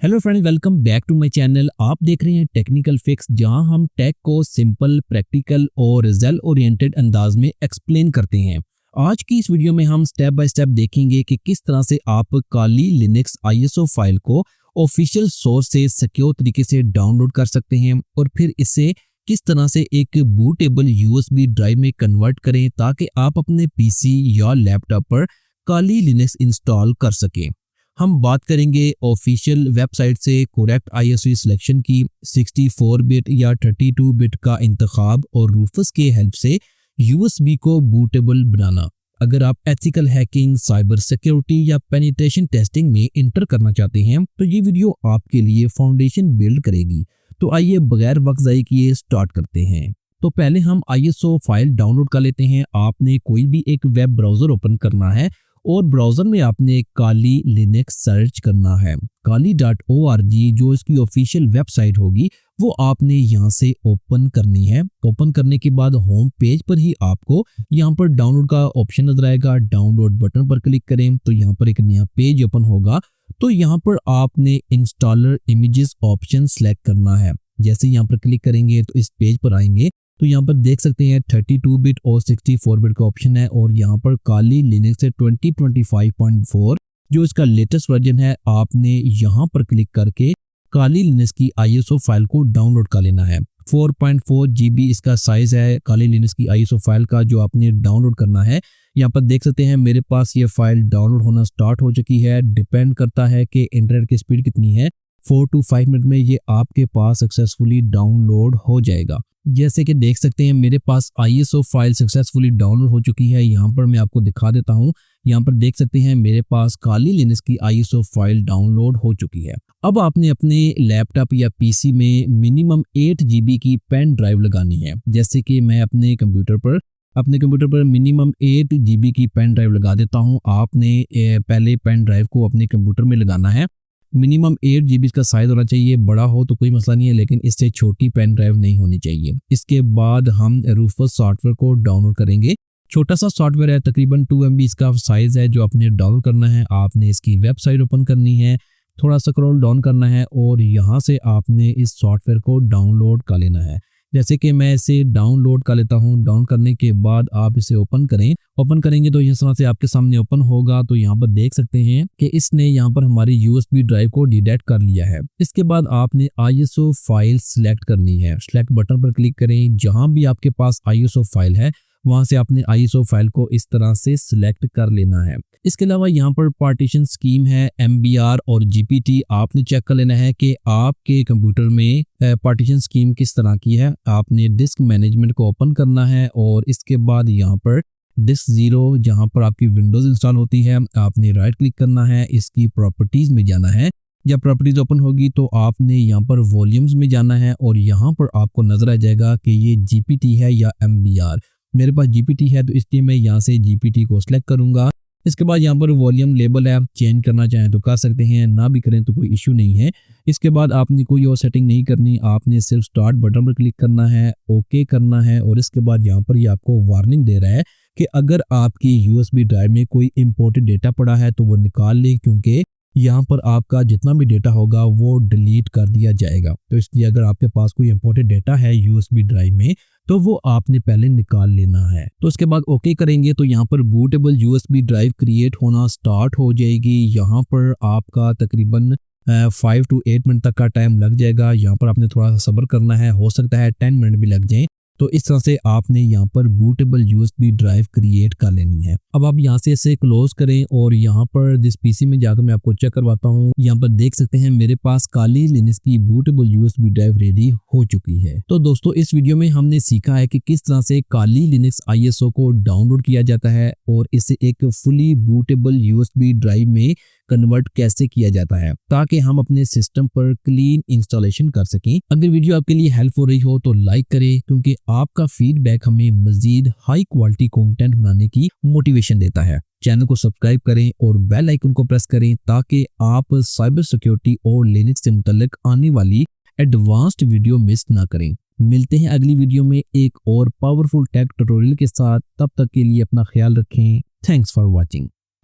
Hello friends, welcome back to my channel. आप देख रहे हैं टेक्निकल फिक्स, जहां हम टेक को सिंपल, प्रैक्टिकल और रिजल्ट ओरिएंटेड अंदाज में एक्सप्लेन करते हैं। आज की इस वीडियो में हम स्टेप बाय स्टेप देखेंगे कि किस तरह से आप काली लिनक्स आईएसओ फाइल को ऑफिशियल सोर्स से सिक्योर तरीके से डाउनलोड कर सकते हैं और फिर इसे किस तरह से एक बूटेबल यूएसबी ड्राइव में कन्वर्ट करें ताकि आप अपने पीसी या लैपटॉप पर काली लिनक्स इंस्टॉल कर सकें। हम बात करेंगे ऑफिशियल वेबसाइट से करेक्ट आईएसओ सिलेक्शन की, 64 बिट या 32 बिट का इंतखाब और रूफस के हेल्प से यूएसबी को बूटेबल बनाना। अगर आप एथिकल हैकिंग, साइबर सिक्योरिटी या पेनिट्रेशन टेस्टिंग में इंटर करना चाहते हैं तो ये वीडियो आपके लिए फाउंडेशन बिल्ड करेगी। तो आइए बगैर वक्त ज़ाया किए स्टार्ट करते हैं। तो पहले हम आईएसओ फाइल डाउनलोड कर लेते हैं। आपने कोई भी एक वेब ब्राउज़र ओपन करना है और ब्राउज़र में आपने काली लिनक्स सर्च करना है। kali.org जो इसकी ऑफिशियल वेबसाइट होगी वो आपने यहाँ से ओपन करनी है। ओपन करने के बाद होम पेज पर ही आपको यहाँ पर डाउनलोड का ऑप्शन नजर आएगा। डाउनलोड बटन पर क्लिक करें तो यहाँ पर एक नया पेज ओपन होगा। तो यहाँ पर आपने इंस्टॉलर इमेजेस ऑप्शन सेलेक्ट करना है। जैसे यहाँ पर क्लिक करेंगे तो इस पेज पर आएंगे तो यहाँ पर देख सकते हैं 32 बिट और 64 बिट का ऑप्शन है और यहाँ पर काली लिनक्स 2025.4 जो इसका लेटेस्ट वर्जन है, आपने यहाँ पर क्लिक करके काली लिनक्स की आईएसओ फाइल को डाउनलोड कर लेना है। 4.4 GB इसका साइज है काली लिनक्स की आईएसओ फाइल का जो आपने डाउनलोड करना है। यहाँ पर देख सकते हैं मेरे पास ये फाइल डाउनलोड होना स्टार्ट हो चुकी है। डिपेंड करता है कि इंटरनेट की स्पीड कितनी है। 4 to 5 मिनट में ये आपके पास सक्सेसफुली डाउनलोड हो जाएगा। जैसे कि देख सकते हैं मेरे पास आईएसओ फाइल सक्सेसफुली डाउनलोड हो चुकी है। यहाँ पर मैं आपको दिखा देता हूँ। यहाँ पर देख सकते हैं मेरे पास काली लिनक्स की आईएसओ फाइल डाउनलोड हो चुकी है। अब आपने अपने लैपटॉप या पीसी में मिनिमम 8 GB की पेन ड्राइव लगानी है। जैसे कि मैं अपने कंप्यूटर पर मिनिमम 8 GB की पेन ड्राइव लगा देता हूँ। आपने पहले पेन ड्राइव को अपने कंप्यूटर में लगाना है। मिनिमम 8 GB का साइज होना चाहिए। बड़ा हो तो कोई मसला नहीं है, लेकिन इससे छोटी पेन ड्राइव नहीं होनी चाहिए। इसके बाद हम रूफस सॉफ्टवेयर को डाउनलोड करेंगे। छोटा सा सॉफ्टवेयर है, तकरीबन 2 MB इसका साइज है जो आपने डाउनलोड करना है। आपने इसकी वेबसाइट ओपन करनी है, थोड़ा सा स्क्रॉल डाउन करना है और यहाँ से आपने इस सॉफ्टवेयर को डाउनलोड कर लेना है। जैसे कि मैं इसे डाउनलोड कर लेता हूँ। डाउन करने के बाद आप इसे ओपन करें। ओपन करेंगे तो इस तरह से आपके सामने ओपन होगा। तो यहाँ पर देख सकते हैं कि इसने यहाँ पर हमारी यूएसबी ड्राइव को डिटेक्ट कर लिया है। इसके बाद आपने आईएसओ फाइल सिलेक्ट करनी है। सिलेक्ट बटन पर क्लिक करें। जहाँ भी आपके पास आईएसओ फाइल है वहां से आपने आईएसओ फाइल को इस तरह से सिलेक्ट कर लेना है। इसके अलावा यहाँ पर पार्टीशन स्कीम है, MBR और GPT। आपने चेक कर लेना है कि आपके कंप्यूटर में पार्टीशन स्कीम किस तरह की है। आपने डिस्क मैनेजमेंट को ओपन करना है और इसके बाद यहाँ पर डिस्क 0 जहाँ पर आपकी विंडोज इंस्टॉल होती है आपने राइट क्लिक करना है। इसकी प्रॉपर्टीज में जाना है। जब प्रॉपर्टीज ओपन होगी तो आपने यहाँ पर वॉल्यूम्स में जाना है और यहाँ पर आपको नजर आ जाएगा कि ये GPT है या MBR। मेरे पास GPT है तो इसलिए मैं यहाँ से GPT को सिलेक्ट करूंगा। इसके बाद यहाँ पर वॉल्यूम लेबल है, चेंज करना चाहें तो कर सकते हैं, ना भी करें तो कोई इशू नहीं है। इसके बाद आपने कोई और सेटिंग नहीं करनी। आपने सिर्फ स्टार्ट बटन पर क्लिक करना है, ओके करना है और इसके बाद यहाँ पर ये आपको वार्निंग दे रहा है कि अगर आपकी यूएसबी ड्राइव में कोई इंपॉर्टेंट डेटा पड़ा है तो वो निकाल ले, क्योंकि यहाँ पर आपका जितना भी डेटा होगा वो डिलीट कर दिया जाएगा। तो इसलिए अगर आपके पास कोई इंपॉर्टेंट डेटा है यूएसबी ड्राइव में तो वो आपने पहले निकाल लेना है। तो उसके बाद ओके करेंगे तो यहाँ पर बूटेबल यूएसबी ड्राइव क्रिएट होना स्टार्ट हो जाएगी। यहाँ पर आपका तकरीबन 5 to 8 मिनट तक का टाइम लग जाएगा। यहाँ पर आपने थोड़ा सा सब्र करना है, हो सकता है 10 मिनट भी लग जाए। तो इस तरह से आपने यहाँ पर बूटेबल यूएसबी ड्राइव क्रिएट कर लेनी है। अब आप यहाँ से इसे क्लोज करें और यहाँ पर जिस पीसी में जाकर मैं आपको चेक करवाता हूँ। यहाँ पर देख सकते हैं मेरे पास काली लिनक्स की बूटेबल यूएसबी ड्राइव रेडी हो चुकी है। तो दोस्तों इस वीडियो में हमने सीखा है कि किस तरह से काली लिनक्स आईएसओ को डाउनलोड किया जाता है और इसे एक फुली बूटेबल यूएसबी ड्राइव में कन्वर्ट कैसे किया जाता है ताकि हम अपने सिस्टम पर क्लीन इंस्टॉलेशन कर सकें। अगर वीडियो आपके लिए हेल्प हो रही हो तो लाइक करें, क्योंकि आपका फीडबैक हमें मजीद हाई क्वालिटी कंटेंट बनाने की मोटिवेशन देता है। चैनल को सब्सक्राइब करें और बेल आइकन को प्रेस करें ताकि आप साइबर सिक्योरिटी और लिनक्स से मुतल्लिक आने वाली एडवांस्ड वीडियो मिस ना करें। मिलते हैं अगली वीडियो में एक और पावरफुल टेक ट्यूटोरियल के साथ। तब तक के लिए अपना ख्याल रखें। Thanks for watching.